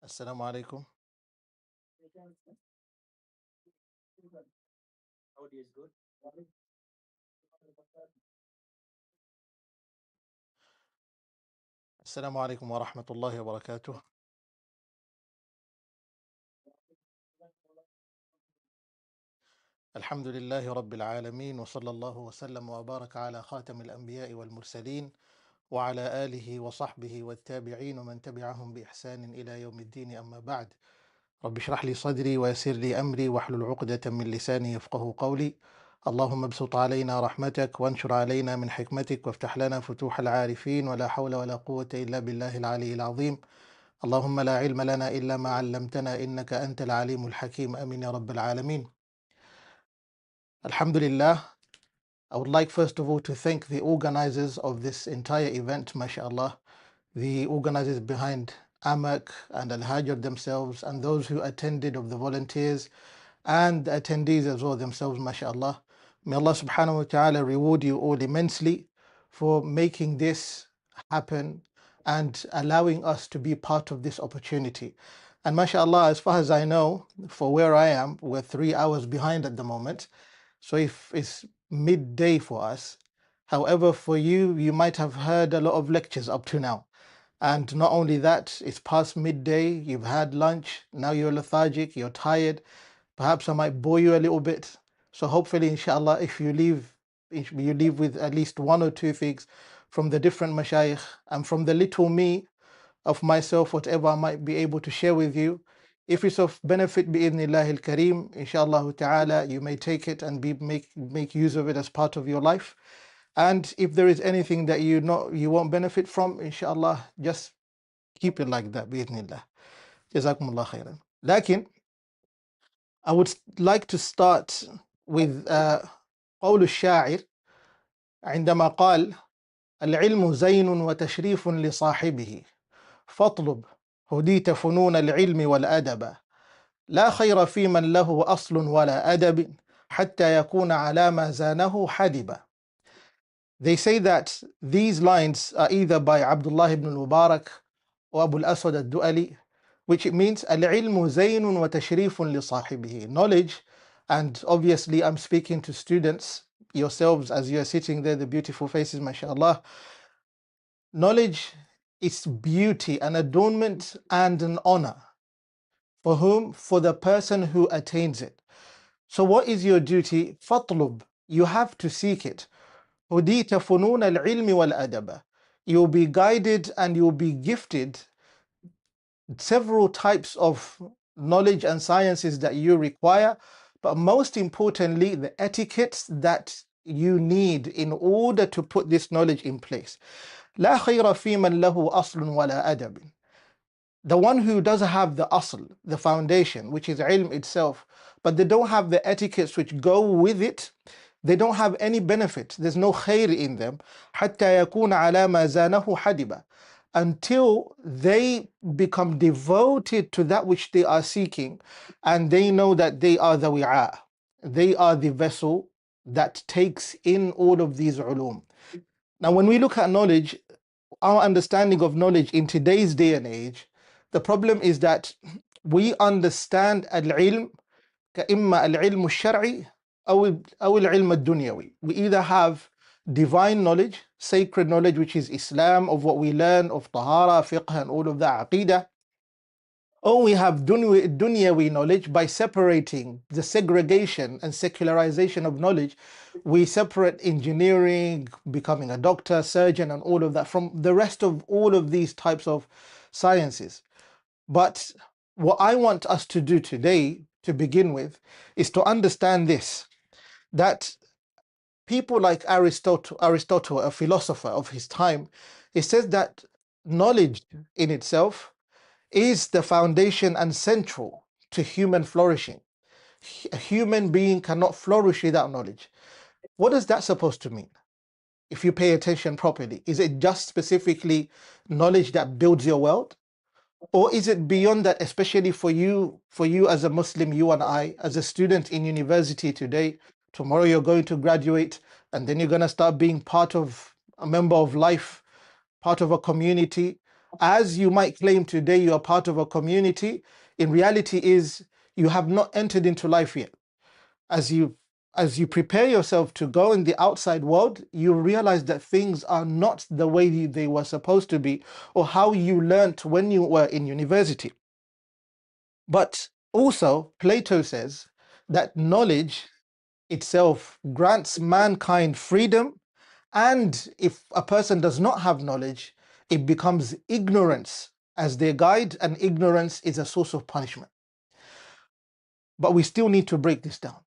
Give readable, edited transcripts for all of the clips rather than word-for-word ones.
السلام عليكم. السلام عليكم ورحمة الله وبركاته. الحمد لله رب العالمين، وصلى الله وسلم وبارك على خاتم الأنبياء والمرسلين وعلى آله وصحبه والتابعين ومن تبعهم بإحسان إلى يوم الدين، أما بعد. رب اشرح لي صدري ويسر لي أمري واحلل عقدة من لساني يفقه قولي. اللهم ابسط علينا رحمتك وانشر علينا من حكمتك وافتح لنا فتوح العارفين، ولا حول ولا قوة إلا بالله العلي العظيم. اللهم لا علم لنا إلا ما علمتنا إنك أنت العليم الحكيم. أمين يا رب العالمين. Alhamdulillah. I would like first of all to thank the organizers of this entire event, mashallah, the organizers behind AMAC and Al-Haajar themselves, and those who attended of the volunteers and the attendees as well themselves, mashallah. May Allah subhanahu wa ta'ala reward you all immensely for making this happen and allowing us to be part of this opportunity. And mashallah, as far as I know, for where I am, we're 3 hours behind at the moment. So if it's midday for us, however, for you, you might have heard a lot of lectures up to now. And not only that, it's past midday, you've had lunch, now you're lethargic, you're tired. Perhaps I might bore you a little bit. So hopefully, inshallah, if you leave with at least one or two things from the different mashayikh and from the little me of myself, whatever I might be able to share with you. If it's of benefit, bi'idhnillah al-kareem, inshallah ta'ala, you may take it and make use of it as part of your life. And if there is anything that you won't benefit from, inshallah, just keep it like that, bi'idhnillah. Jazakumullah khairan. Lakin, I would like to start with قول الشاعر عندما قال: العلم زين وتشريف لصاحبه فاطلب هديت فنون العلم والأدب لا خير في من له أصل ولا أدب حتى يكون على ما زانه حدبا. They say that these lines are either by Abdullah ibn al-Mubarak or Abu al-Aswad al-Du'ali, which it means العلم زين وتشريف لصاحبه. Knowledge, and obviously I'm speaking to students, yourselves as you're sitting there, the beautiful faces, mashallah. Knowledge is beauty, an adornment and an honor. For whom? For the person who attains it. So what is your duty? فَاطْلُبْ, you have to seek it. هُدِيتَ فُنُونَ الْعِلْمِ وَالْأَدَبَ, you'll be guided and you'll be gifted several types of knowledge and sciences that you require, but most importantly, the etiquettes that you need in order to put this knowledge in place. لا خير في من له أصل ولا أدب. The one who doesn't have the asl, the foundation, which is ilm itself, but they don't have the etiquettes which go with it, they don't have any benefit. There's no khair in them. حتى يكون على ما زانه حدبا, until they become devoted to that which they are seeking, and they know that they are the wi'a, they are the vessel that takes in all of these ulum. Now, when we look at knowledge, our understanding of knowledge in today's day and age, the problem is that we understand al-ilm كإما العلم الشرعي أو العلم الدنيوي. We either have divine knowledge, sacred knowledge, which is Islam, of what we learn of tahara, fiqh, and all of that, aqidah, or we have dunyawi knowledge. By separating the segregation and secularization of knowledge, we separate engineering, becoming a doctor, surgeon, and all of that from the rest of all of these types of sciences. But what I want us to do today, to begin with, is to understand this, that people like Aristotle, a philosopher of his time, he says that knowledge in itself is the foundation and central to human flourishing. A human being cannot flourish without knowledge. What is that supposed to mean? If you pay attention properly, is it just specifically knowledge that builds your world? Or is it beyond that, especially for you as a Muslim, you and I, as a student in university today? Tomorrow you're going to graduate, and then you're going to start being part of a member of life, part of a community. As you might claim today you are part of a community, in reality is you have not entered into life yet. As you prepare yourself to go in the outside world, you realize that things are not the way they were supposed to be, or how you learnt when you were in university. But also, Plato says that knowledge itself grants mankind freedom, and if a person does not have knowledge, it becomes ignorance as their guide, and ignorance is a source of punishment. But we still need to break this down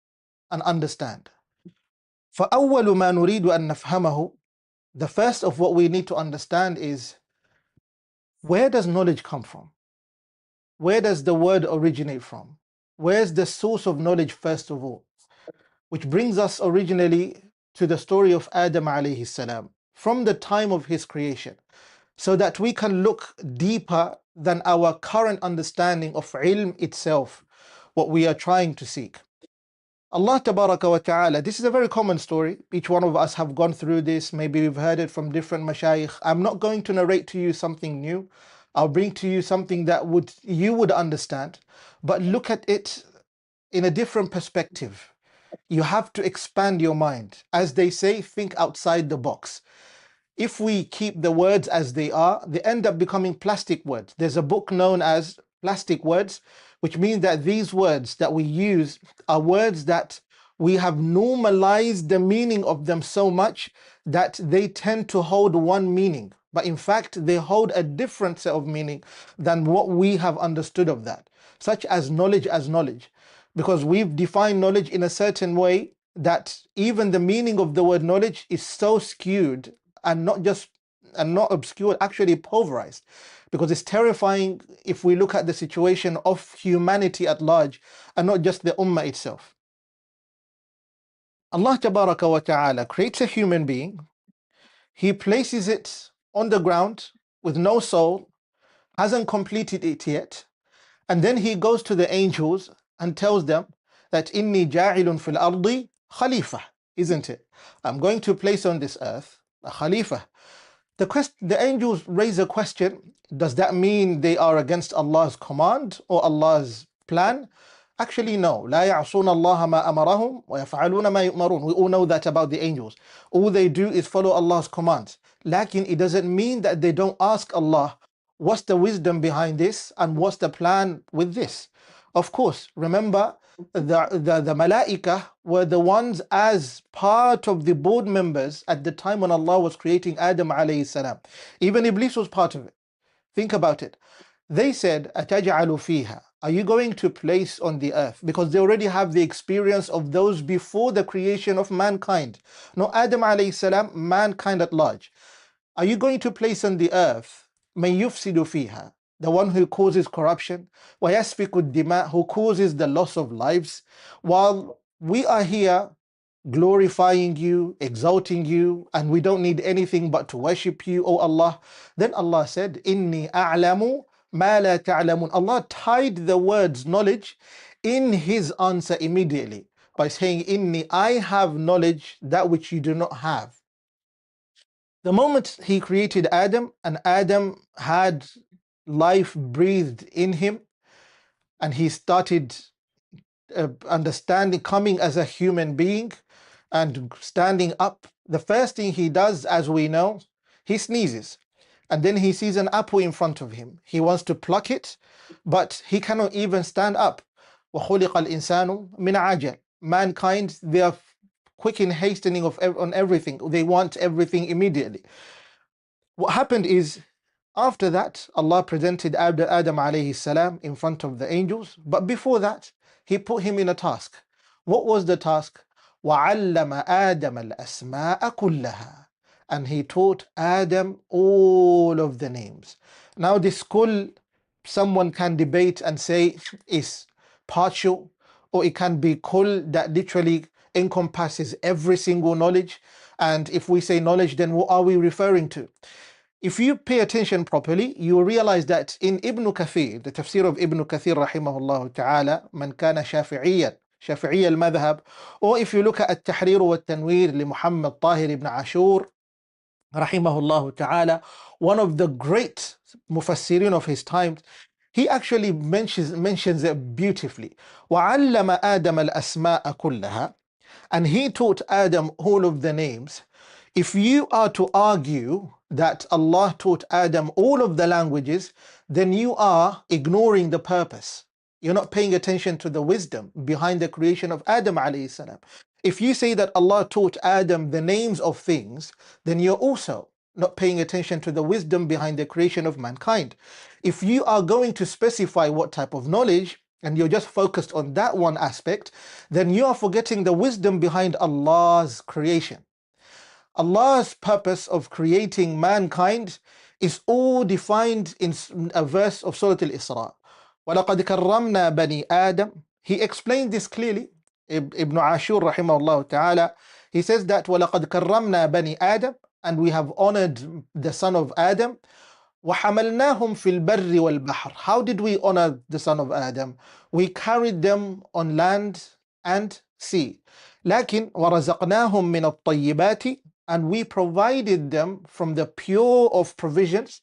and understand. فَأَوَّلُ مَا نُرِيدُ أَن نَفْهَمَهُ, the first of what we need to understand is, where does knowledge come from? Where does the word originate from? Where's the source of knowledge first of all? Which brings us originally to the story of Adam alayhi salam, from the time of his creation, so that we can look deeper than our current understanding of ilm itself, what we are trying to seek. Allah tabaraka wa ta'ala, this is a very common story. Each one of us have gone through this. Maybe we've heard it from different mashayikh. I'm not going to narrate to you something new. I'll bring to you something that you would understand, but look at it in a different perspective. You have to expand your mind. As they say, think outside the box. If we keep the words as they are, they end up becoming plastic words. There's a book known as Plastic Words, which means that these words that we use are words that we have normalized the meaning of them so much that they tend to hold one meaning. But in fact, they hold a different set of meaning than what we have understood of that, such as knowledge, because we've defined knowledge in a certain way that even the meaning of the word knowledge is so skewed and not obscured, actually pulverized, because it's terrifying if we look at the situation of humanity at large and not just the ummah itself. Allah tabaraka wa ta'ala creates a human being. He places it on the ground with no soul, hasn't completed it yet, and then he goes to the angels and tells them that inni ja'ilun fil ardi khalifa, isn't it? I'm going to place on this earth a khalifa. The angels raise a question. Does that mean they are against Allah's command or Allah's plan? Actually, no. لا يعصون الله ما أمرهم ويفعلون ما يؤمرون. We all know that about the angels. All they do is follow Allah's commands. Lakin it doesn't mean that they don't ask Allah, what's the wisdom behind this and what's the plan with this? Of course, remember, the malaika were the ones as part of the board members at the time when Allah was creating Adam alayhi salam. Even Iblis was part of it. Think about it. They said, أَتَجْعَلُ فِيهَا, are you going to place on the earth? Because they already have the experience of those before the creation of mankind. No, Adam alayhi salam, mankind at large. Are you going to place on the earth مَن يُفْسِدُ فِيهَا, the one who causes corruption, وَيَسْفِكُ الدِّمَاء, who causes the loss of lives, while we are here glorifying you, exalting you, and we don't need anything but to worship you, O Allah? Then Allah said, Inni a'lamu ma la ta'lamun. Allah tied the words knowledge in his answer immediately by saying, Inni, I have knowledge that which you do not have. The moment he created Adam, and Adam had life breathed in him, and he started understanding, coming as a human being and standing up, the first thing he does, as we know, he sneezes, and then he sees an apple in front of him. He wants to pluck it, but he cannot even stand up. وَخُلِقَ الْإِنسَانُ مِنْ عَجَلٍ. Mankind, they are quick in hastening on everything. They want everything immediately. What happened is, after that, Allah presented Adam alayhi salam in front of the angels, but before that, he put him in a task. What was the task? وَعَلَّمَ آدَمَ الْأَسْمَاءَ كُلَّهَا. And he taught Adam all of the names. Now this kul, someone can debate and say is partial, or it can be kul that literally encompasses every single knowledge. And if we say knowledge, then what are we referring to? If you pay attention properly, you will realize that in Ibn Kathir, the tafsir of Ibn Kathir rahimahullah ta'ala, man kana shafi'iyyan, Shafi'i al-madhhab, or if you look at At-Tahrir wa Tanweer li Muhammad Tahir ibn Ashur rahimahullah ta'ala, one of the great mufassirin of his time, he actually mentions it beautifully. وَعَلَّمَ آدَمَ الْأَسْمَاءَ كُلَّهَا, and he taught Adam all of the names. If you are to argue that Allah taught Adam all of the languages, then you are ignoring the purpose. You're not paying attention to the wisdom behind the creation of Adam alayhi salam. If you say that Allah taught Adam the names of things, then you're also not paying attention to the wisdom behind the creation of mankind. If you are going to specify what type of knowledge, and you're just focused on that one aspect, then you are forgetting the wisdom behind Allah's creation. Allah's purpose of creating mankind is all defined in a verse of Surah Al-Isra. وَلَقَدْ كَرَّمْنَا بَنِي آدَمَ. He explained this clearly. Ibn Ashur rahimahullah ta'ala, he says that وَلَقَدْ كَرَّمْنَا بَنِي آدَمَ, and we have honored the son of Adam. وَحَمَلْنَاهُمْ فِي الْبَرِّ وَالْبَحْرِ. How did we honor the son of Adam? We carried them on land and sea. لكن وَرَزَقْنَاهُمْ مِنَ الطَّيِّبَاتِ, and we provided them from the pure of provisions.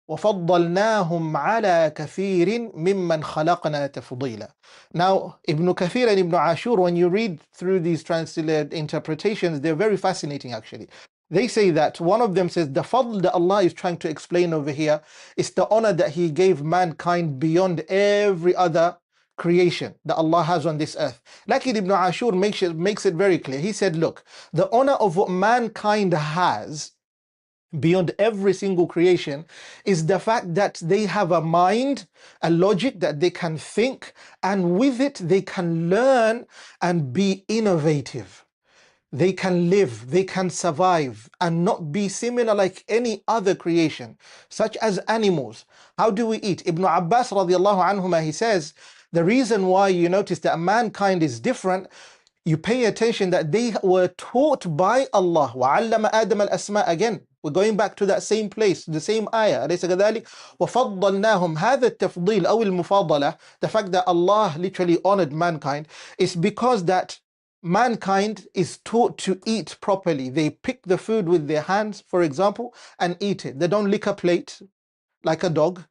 وَفَضَّلْنَاهُمْ عَلَى كَثِيرٍ مِمَّنْ خَلَقْنَا تَفْضِيلًا. Now, Ibn Kathir and Ibn Ashur, when you read through these translated interpretations, they're very fascinating actually. They say that one of them says the fadl that Allah is trying to explain over here is the honor that He gave mankind beyond every other creation that Allah has on this earth. Like Ibn Ashur makes it very clear. He said, look, the honor of what mankind has beyond every single creation is the fact that they have a mind, a logic that they can think, and with it they can learn and be innovative. They can live, they can survive, and not be similar like any other creation, such as animals. How do we eat? Ibn Abbas radiallahu anhuma, he says, the reason why you notice that mankind is different, you pay attention that they were taught by Allah. وَعَلَّمَ آدَمَ الْأَسْمَاءَ. Again, we're going back to that same place, the same ayah. أليس كذلك؟ وَفَضَّلْنَاهُمْ. هذا التفضيل أو المفاضلة, the fact that Allah literally honored mankind, is because that mankind is taught to eat properly. They pick the food with their hands, for example, and eat it. They don't lick a plate like a dog.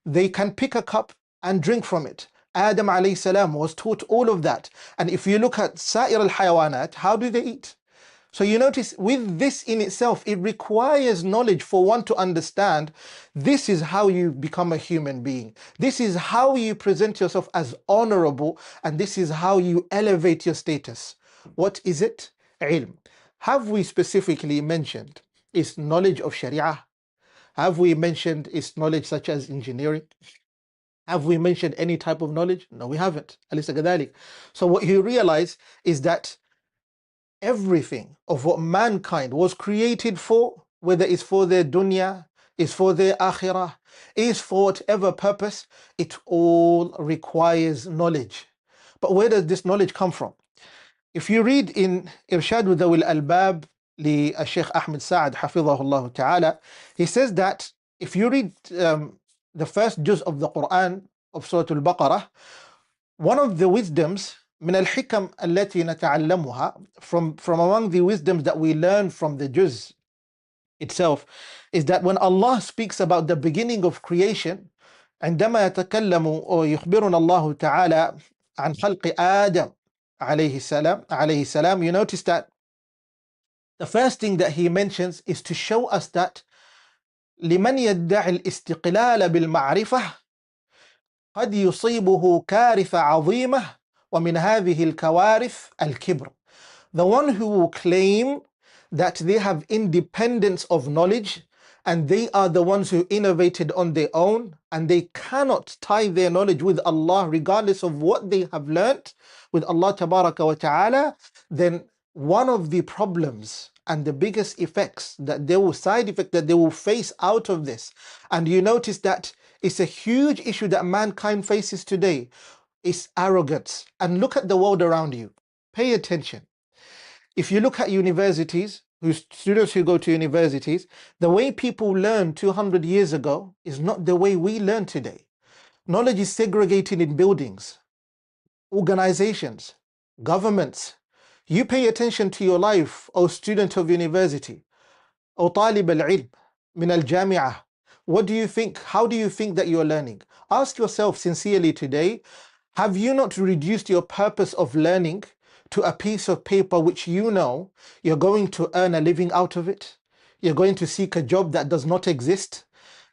They can pick a cup and drink from it. Adam alayhi salam was taught all of that. And if you look at Sa'ir al-Hayawanat, how do they eat? So you notice with this in itself, it requires knowledge for one to understand this is how you become a human being. This is how you present yourself as honorable, and this is how you elevate your status. What is it? Ilm. Have we specifically mentioned its knowledge of Sharia? Have we mentioned its knowledge such as engineering? Have we mentioned any type of knowledge? No, we haven't. أليس كذلك? So what you realize is that everything of what mankind was created for, whether it's for their dunya, is for their akhirah, is for whatever purpose, it all requires knowledge. But where does this knowledge come from? If you read in Irshad Dhawi al-Albab li Sheikh Ahmed Sa'ad hafidhahullah ta'ala, he says that if you read the first juz of the Quran of Surah Al-Baqarah, one of the wisdoms من الحكم التي نتعلمها, from among the wisdoms that we learn from the juz itself, is that when Allah speaks about the beginning of creation, عندما يتكلم ويخبرنا الله تعالى عن خلق آدم عليه السلام, you notice that the first thing that he mentions is to show us that لمن يدعي الاستقلال بالمعرفة قد يصيبه كارثة عظيمة ومن هذه الكوارث الكبر. The one who will claim that they have independence of knowledge and they are the ones who innovated on their own and they cannot tie their knowledge with Allah regardless of what they have learnt with Allah tabaraka wa ta'ala, then one of the problems and the biggest effects that they will, side effect that they will face out of this, and you notice that it's a huge issue that mankind faces today, is arrogance. And look at the world around you. Pay attention. If you look at universities, students who go to universities, the way people learned 200 years ago is not the way we learn today. Knowledge is segregated in buildings, organizations, governments. You pay attention to your life, O student of university, O talib al-ilm min al-jami'ah. What do you think? How do you think that you're learning? Ask yourself sincerely today, have you not reduced your purpose of learning to a piece of paper which you know you're going to earn a living out of it? You're going to seek a job that does not exist?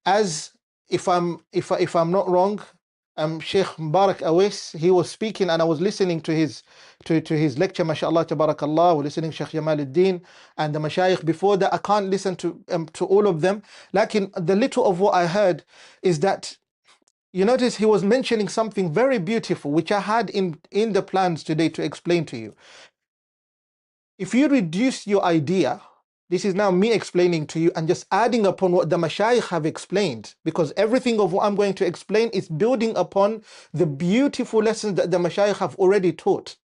As if I'm not wrong, Sheikh Mubarak Awais, he was speaking and I was listening to his lecture, mashallah, tabarakallah, we're listening to Sheikh Jamaluddin and the mashayikh before that. I can't listen to all of them. Like the little of what I heard is that you notice he was mentioning something very beautiful, which I had in the plans today to explain to you. If you reduce your idea, this is now me explaining to you and just adding upon what the mashayikh have explained, because everything of what I'm going to explain is building upon the beautiful lessons that the mashayikh have already taught.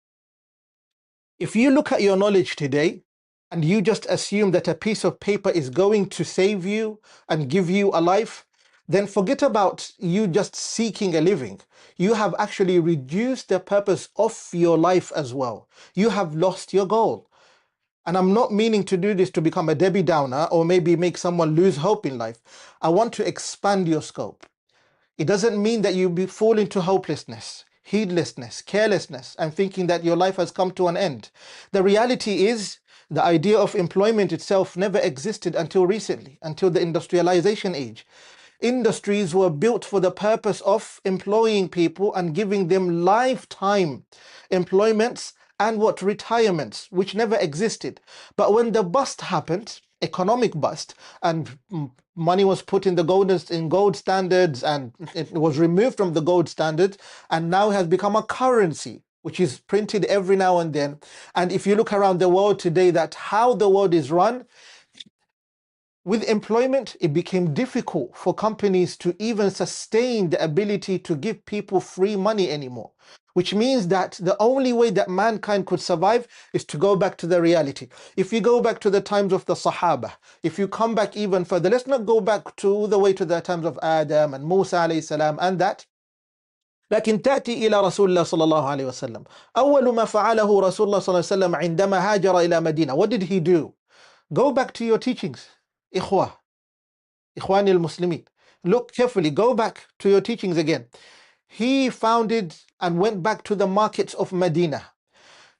If you look at your knowledge today and you just assume that a piece of paper is going to save you and give you a life, then forget about you just seeking a living. You have actually reduced the purpose of your life as well. You have lost your goal. And I'm not meaning to do this to become a Debbie Downer or maybe make someone lose hope in life. I want to expand your scope. It doesn't mean that you fall into hopelessness, heedlessness, carelessness, and thinking that your life has come to an end. The reality is, the idea of employment itself never existed until recently, until the industrialization age. Industries were built for the purpose of employing people and giving them lifetime employments and what retirements, which never existed. But when the bust happened, economic bust, and money was put in gold standards, and it was removed from the gold standard, and now has become a currency which is printed every now and then. And if you look around the world today, that how the world is run, with employment, it became difficult for companies to even sustain the ability to give people free money anymore, which means that the only way that mankind could survive is to go back to the reality. If you go back to the times of the Sahaba, if you come back even further, let's not go back to the way to the times of Adam and Musa alayhi salam and that. لكن تأتي إلى رسول الله صلى الله عليه وسلم. أول ما فعله رسول الله صلى الله عليه وسلم عندما هاجر إلى مدينة. What did he do? Go back to your teachings. إخوة Ikhwani al-Muslimin. Look carefully, go back to your teachings again. He founded and went back to the markets of Medina.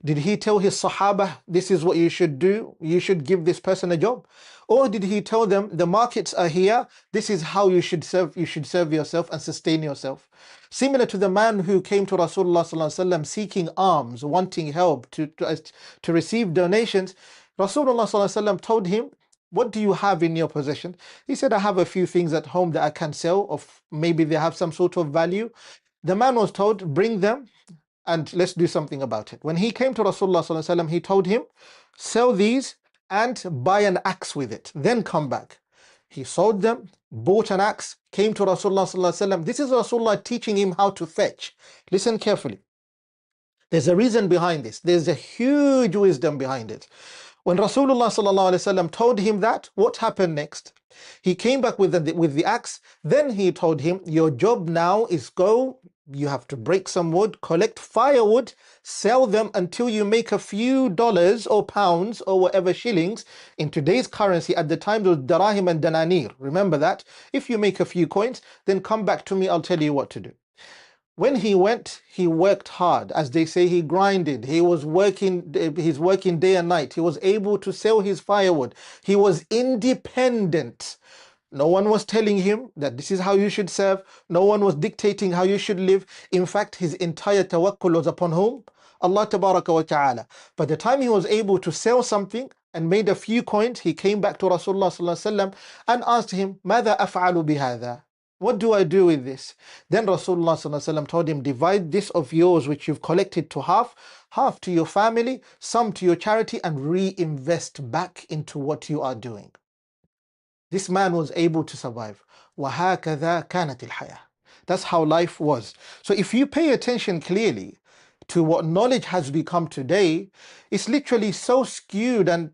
Did he tell his Sahaba, this is what you should do, you should give this person a job? Or did he tell them, the markets are here, this is how you should serve yourself and sustain yourself? Similar to the man who came to Rasulullah ﷺ seeking alms, wanting help to receive donations, Rasulullah ﷺ told him, what do you have in your possession? He said, I have a few things at home that I can sell, of maybe they have some sort of value. The man was told, bring them and let's do something about it. When he came to Rasulullah ﷺ, he told him, sell these and buy an axe with it, then come back. He sold them, bought an axe, came to Rasulullah ﷺ. This is Rasulullah teaching him how to fetch. Listen carefully. There's a reason behind this. There's a huge wisdom behind it. When Rasulullah ﷺ told him that, what happened next? He came back with the axe. Then he told him, your job now is go, you have to break some wood, collect firewood, sell them until you make a few dollars or pounds or whatever shillings. In today's currency, at the time, of darahim and dananir. Remember that. If you make a few coins, then come back to me, I'll tell you what to do. When he went, he worked hard. As they say, he grinded. He's working day and night. He was able to sell his firewood. He was independent. No one was telling him that this is how you should serve. No one was dictating how you should live. In fact, his entire tawakkul was upon whom? Allah tabaraka wa ta'ala. By the time he was able to sell something and made a few coins, he came back to Rasulullah sallallahu alaihi wasallam and asked him, ماذا أفعل بهذا? What do I do with this? Then Rasulullah ﷺ told him, divide this of yours which you've collected to half to your family, some to your charity, and reinvest back into what you are doing. This man was able to survive. وَهَكَذَا كَانَتِ الْحَيَاةِ. That's how life was. So if you pay attention clearly to what knowledge has become today, it's literally so skewed and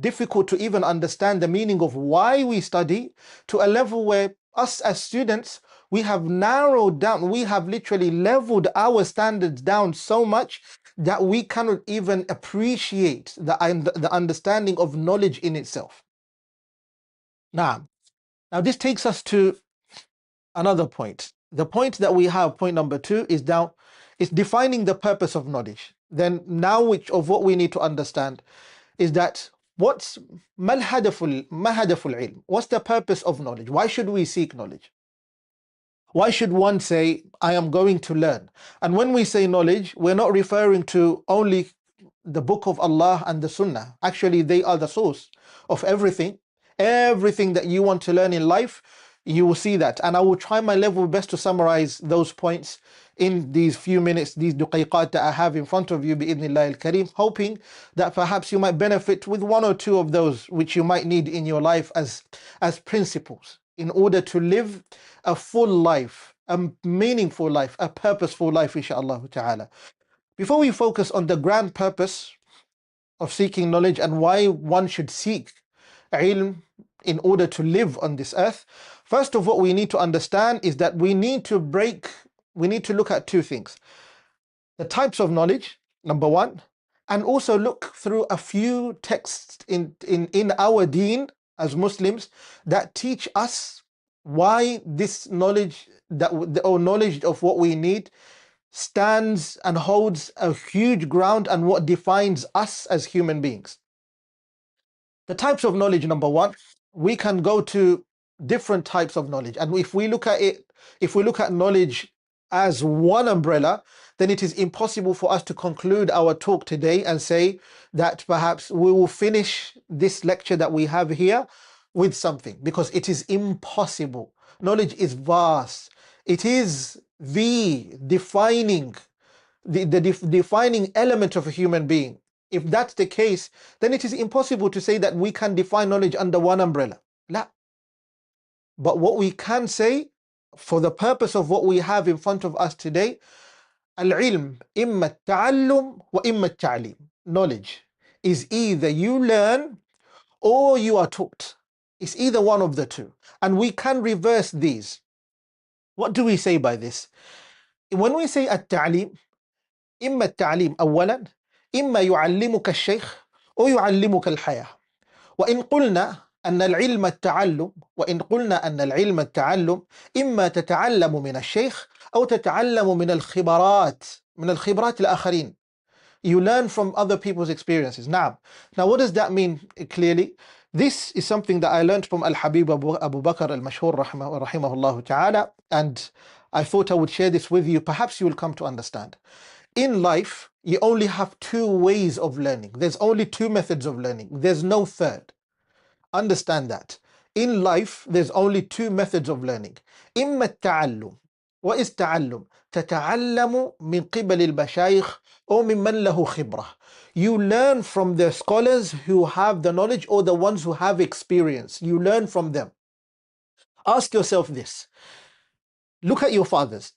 difficult to even understand the meaning of why we study, to a level where us as students, we have narrowed down, we have literally leveled our standards down so much that we cannot even appreciate the understanding of knowledge in itself. Now, Now this takes us to another point. The point that we have, point number 2, is now is defining the purpose of knowledge. Then now which of what we need to understand is that what's ما هدف العلم? What's the purpose of knowledge? Why should we seek knowledge? Why should one say, I am going to learn? And when we say knowledge, we're not referring to only the book of Allah and the Sunnah. Actually, they are the source of everything. Everything that you want to learn in life, you will see that. And I will try my level best to summarize those points in these few minutes, these duqayqat that I have in front of you, bi'idhnillah al-kareem, hoping that perhaps you might benefit with one or two of those which you might need in your life as principles in order to live a full life, a meaningful life, a purposeful life, inshaAllah ta'ala. Before we focus on the grand purpose of seeking knowledge and why one should seek ilm in order to live on this earth, first of what we need to understand is that we need to look at two things. The types of knowledge, number one, and also look through a few texts in our deen as Muslims that teach us why this knowledge, or knowledge of what we need, stands and holds a huge ground and what defines us as human beings. The types of knowledge, number one, we can go to different types of knowledge. And if we look at knowledge as one umbrella, then it is impossible for us to conclude our talk today and say that perhaps we will finish this lecture that we have here with something, because it is impossible. Knowledge is vast. It is the defining element of a human being. If that's the case, then it is impossible to say that we can define knowledge under one umbrella. La. But what we can say, for the purpose of what we have in front of us today, al-ilm imma at-ta'allum wa imma at-ta'lim. Knowledge is either you learn or you are taught. It's either one of the two. And we can reverse these. What do we say by this? When we say at-ta'lim, إما التعليم أولا إما يعلمك الشيخ أو يعلمك الحياة. وإن قلنا أن العلم التعلم إما تتعلم من الشيخ أو تتعلم من الخبرات الآخرين. You learn from other people's experiences. Now what does that mean clearly? This is something that I learned from Al-Habib Abu Bakr al-Mashhur rahimahullah ta'ala, and I thought I would share this with you. Perhaps you will come to understand. In life, you only have two ways of learning. There's only two methods of learning. There's no third. Understand that. In life, there's only two methods of learning. إما التعلم. What is تعلم? تتعلم من قبل المشايخ أو ممن له خبرة. You learn from the scholars who have the knowledge or the ones who have experience. You learn from them. Ask yourself this. Look at your fathers.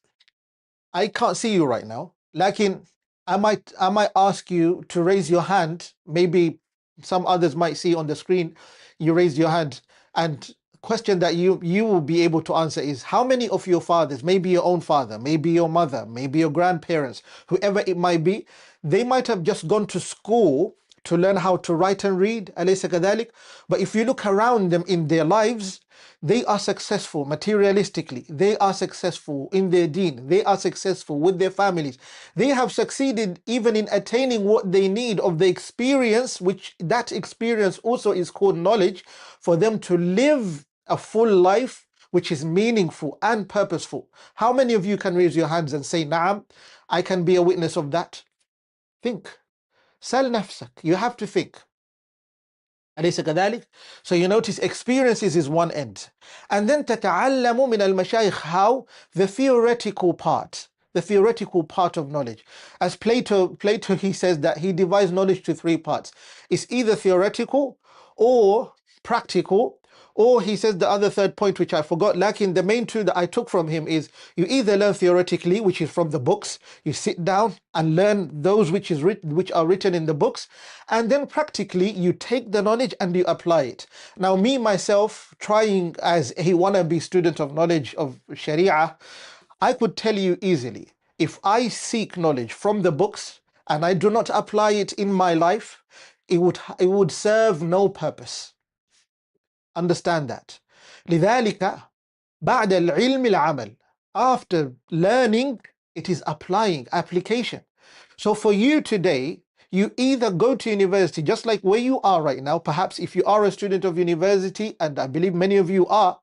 I can't see you right now. Lakin, I might ask you to raise your hand. Maybe some others might see on the screen you raised your hand, and question that you will be able to answer is, how many of your fathers, maybe your own father, maybe your mother, maybe your grandparents, whoever it might be, they might have just gone to school to learn how to write and read, أليس كذلك? But if you look around them in their lives, they are successful materialistically, they are successful in their deen, they are successful with their families, they have succeeded even in attaining what they need of the experience, which that experience also is called knowledge, for them to live a full life which is meaningful and purposeful. How many of you can raise your hands and say, Naam, I can be a witness of that? Think. Sal nafsak. You have to think. أليس كذلك? So you notice experiences is one end. And then تتعلم من المشايخ. How? The theoretical part of knowledge. As Plato he says that he divides knowledge to three parts. It's either theoretical or practical, or he says the other third point which I forgot. Lakin the main two that I took from him is, you either learn theoretically, which is from the books, you sit down and learn those which are written in the books, and then practically you take the knowledge and you apply it. Now me myself, trying as a wannabe student of knowledge of Sharia, I could tell you easily, if I seek knowledge from the books and I do not apply it in my life, it would serve no purpose. Understand that. لذلك بعد العلم العمل. After learning, it is applying, application. So for you today, you either go to university, just like where you are right now. Perhaps if you are a student of university, and I believe many of you are,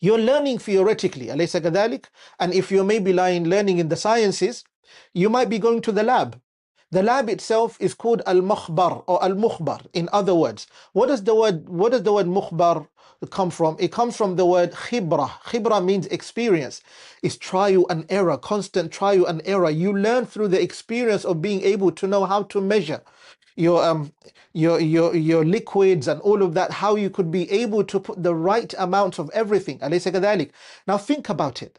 you're learning theoretically, أليس كذلك? And if you're maybe learning in the sciences, you might be going to the lab. The lab itself is called al-mukhbar or al-mukhbar. In other words, what does the word mukhbar come from? It comes from the word khibra. Khibra means experience. It's trial and error, constant trial and error. You learn through the experience of being able to know how to measure your liquids and all of that, how you could be able to put the right amount of everything. أليس كذلك? Now think about it.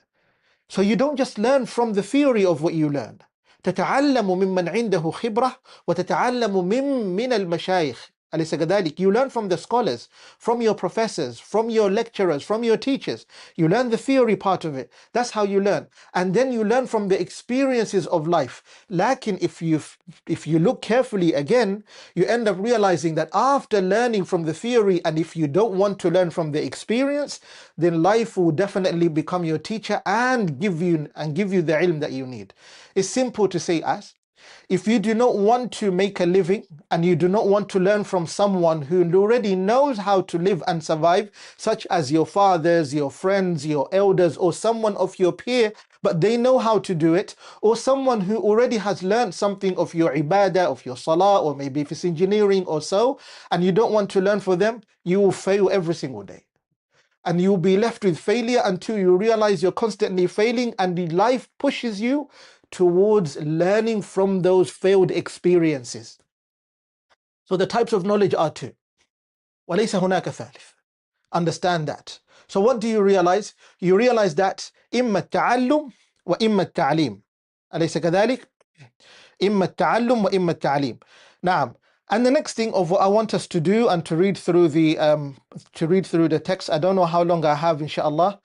So you don't just learn from the theory of what you learn. تتعلم ممن عنده خبرة وتتعلم من المشايخ. أليس كذلك? You learn from the scholars, from your professors, from your lecturers, from your teachers. You learn the theory part of it. That's how you learn. And then you learn from the experiences of life. Lakin if you look carefully again, you end up realizing that after learning from the theory, and if you don't want to learn from the experience, then life will definitely become your teacher and give you the ilm that you need. It's simple to say as, if you do not want to make a living and you do not want to learn from someone who already knows how to live and survive, such as your fathers, your friends, your elders, or someone of your peer, but they know how to do it, or someone who already has learned something of your ibadah, of your salah, or maybe if it's engineering or so, and you don't want to learn for them, you will fail every single day. And you'll be left with failure until you realize you're constantly failing, and the life pushes you towards learning from those failed experiences. So the types of knowledge are two. وَلَيْسَ هُنَاكَ ثَالِث. Understand that. So what do you realize? You realize that إِمَّا التَّعَلُّمْ وَإِمَّا التَّعْلِيمُ. أليس كذلك؟ إِمَّا التَّعَلُّمْ وَإِمَّا التَّعْلِيمُ. Now, and the next thing of what I want us to do and to read through the text. I don't know how long I have, inshallah.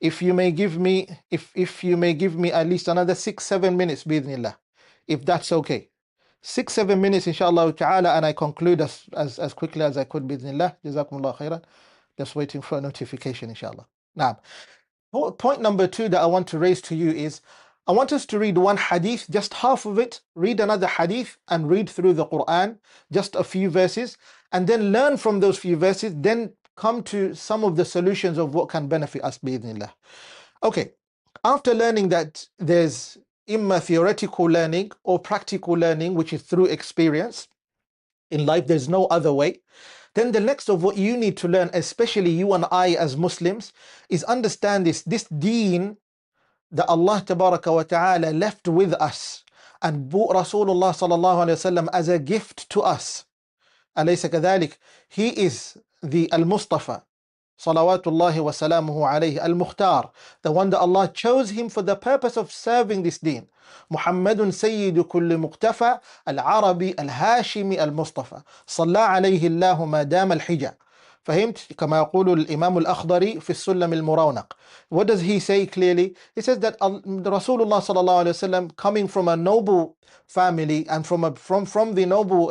If you may give me at least another 6-7 minutes, bi'idhnillah, if that's okay. 6-7 minutes, inshallah ta'ala, and I conclude as quickly as I could, bi'idhnillah. Jazakumullah khairan. Just waiting for a notification, inshallah. Now, point number 2 that I want to raise to you is, I want us to read one hadith, just half of it, read another hadith, and read through the Quran, just a few verses, and then learn from those few verses, then come to some of the solutions of what can benefit us, bi'idhnillah. Okay, after learning that there's imma theoretical learning or practical learning, which is through experience in life, there's no other way. Then the next of what you need to learn, especially you and I as Muslims, is understand this deen that Allah tabaraka wa ta'ala left with us and brought Rasulullah sallallahu alayhi wa sallam as a gift to us. أليس كذلك? He is the Al-Mustafa, salawatullahi wa salamuhu alayhi, al-Mukhtar, the one that Allah chose him for the purpose of serving this deen. Muhammadun sayyidu kulli muqtafa, al-Arabi, al-Hashimi, al-Mustafa. صلى عليه الله ما دام الحجة. فهمت؟ كما يقول الإمام الأخضري في السلم المرونق. What does he say clearly? He says that Rasulullah sallallahu alaihi wasallam, coming from a noble family and from the noble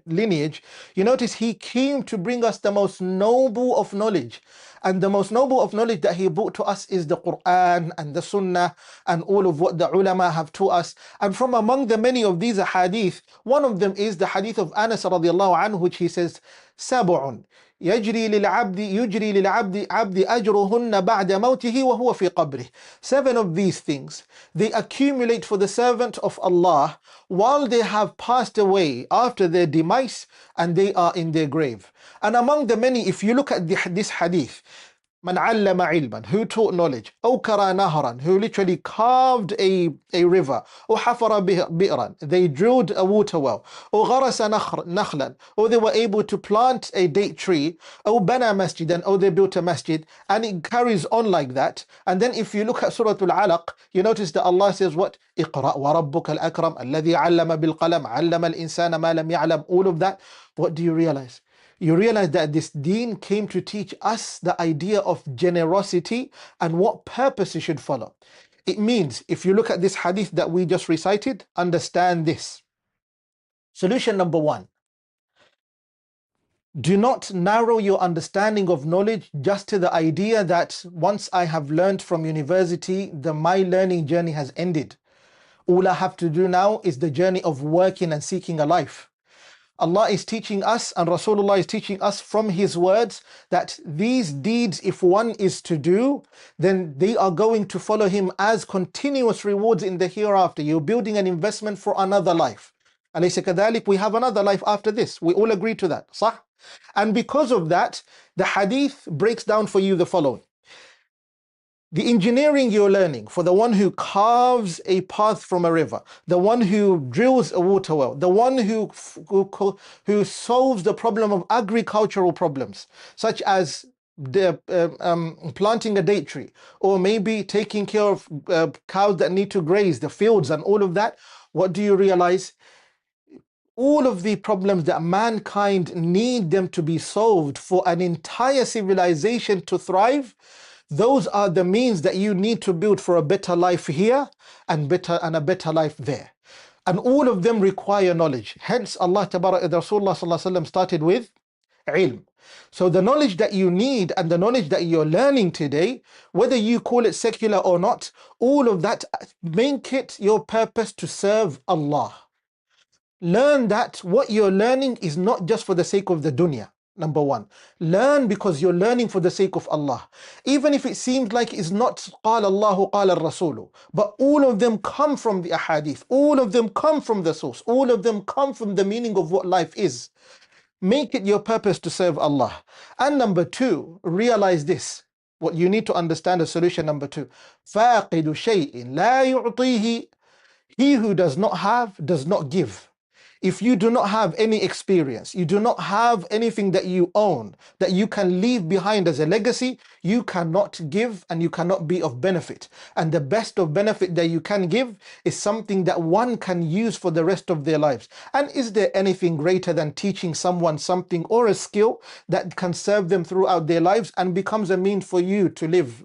lineage, you notice he came to bring us the most noble of knowledge. And the most noble of knowledge that he brought to us is the Quran and the Sunnah and all of what the ulama have taught us. And from among the many of these hadith, one of them is the hadith of Anas radiallahu anhu, which he says, سبع يجري للعبد أجرهن بعد موته وهو في قبره. 7 of these things, they accumulate for the servant of Allah while they have passed away after their demise and they are in their grave. And among the many, if you look at this hadith, من علم علما, who taught knowledge, أو كرى نهرا, who literally carved a river, أو حفر بئرا, they drilled a water well, أو غرس نخلا, or they were able to plant a date tree, أو بنى مسجدا, or they built a masjid, and it carries on like that. And then if you look at Surah Al-Alaq, you notice that Allah says what? اقرأ وربك الأكرم الذي علم بالقلم علم الإنسان ما لم يعلم. All of that, what do you realize? You realize that this deen came to teach us the idea of generosity and what purpose you should follow. It means, if you look at this hadith that we just recited, understand this. Solution number 1. Do not narrow your understanding of knowledge just to the idea that once I have learned from university, my learning journey has ended. All I have to do now is the journey of working and seeking a life. Allah is teaching us, and Rasulullah is teaching us from his words, that these deeds, if one is to do, then they are going to follow him as continuous rewards in the hereafter. You're building an investment for another life. أليس كذلك? We have another life after this. We all agree to that. صح? And because of that, the hadith breaks down for you the following. The engineering you're learning for the one who carves a path from a river, the one who drills a water well, the one who solves the problem of agricultural problems, such as planting a date tree, or maybe taking care of cows that need to graze, the fields and all of that. What do you realize? All of the problems that mankind need them to be solved for an entire civilization to thrive, those are the means that you need to build for a better life here and a better life there. And all of them require knowledge. Hence Allah Rasulullah Sallallahu Alaihi Wasallam started with ilm. So the knowledge that you need and the knowledge that you're learning today, whether you call it secular or not, all of that, make it your purpose to serve Allah. Learn that what you're learning is not just for the sake of the dunya. Number one, learn because you're learning for the sake of Allah. Even if it seems like it's not قال الله قال الرسول, but all of them come from the ahadith, all of them come from the source, all of them come from the meaning of what life is. Make it your purpose to serve Allah. And number two, realize this. What you need to understand is solution number two. فاقد شيء لا يعطيه. He who does not have, does not give. If you do not have any experience, you do not have anything that you own, that you can leave behind as a legacy, you cannot give and you cannot be of benefit. And the best of benefit that you can give is something that one can use for the rest of their lives. And is there anything greater than teaching someone something or a skill that can serve them throughout their lives and becomes a means for you to live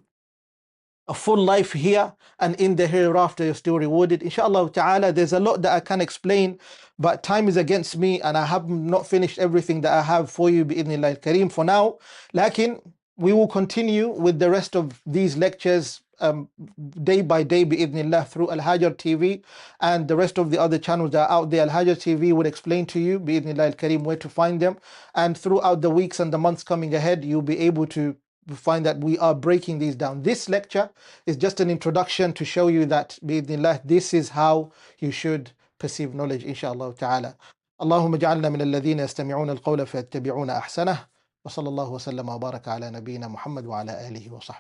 a full life here, and in the hereafter you're still rewarded? Inshallah ta'ala, there's a lot that I can explain, but time is against me and I have not finished everything that I have for you bi'idhnillah al-kareem for now. Lakin we will continue with the rest of these lectures day by day bi'idhnillah through Al-Haajar TV and the rest of the other channels that are out there. Al-Haajar TV will explain to you bi'idhnillah al-kareem where to find them, and throughout the weeks and the months coming ahead you'll be able to find that we are breaking these down. This lecture is just an introduction to show you that bi'idhnillah this is how you should perceive knowledge, inshallah ta'ala. اللهم اجعلنا من الذين يستمعون القول فيتبعون أحسنه وصلى الله وسلم وبارك على نبينا محمد وعلى آله وصحبه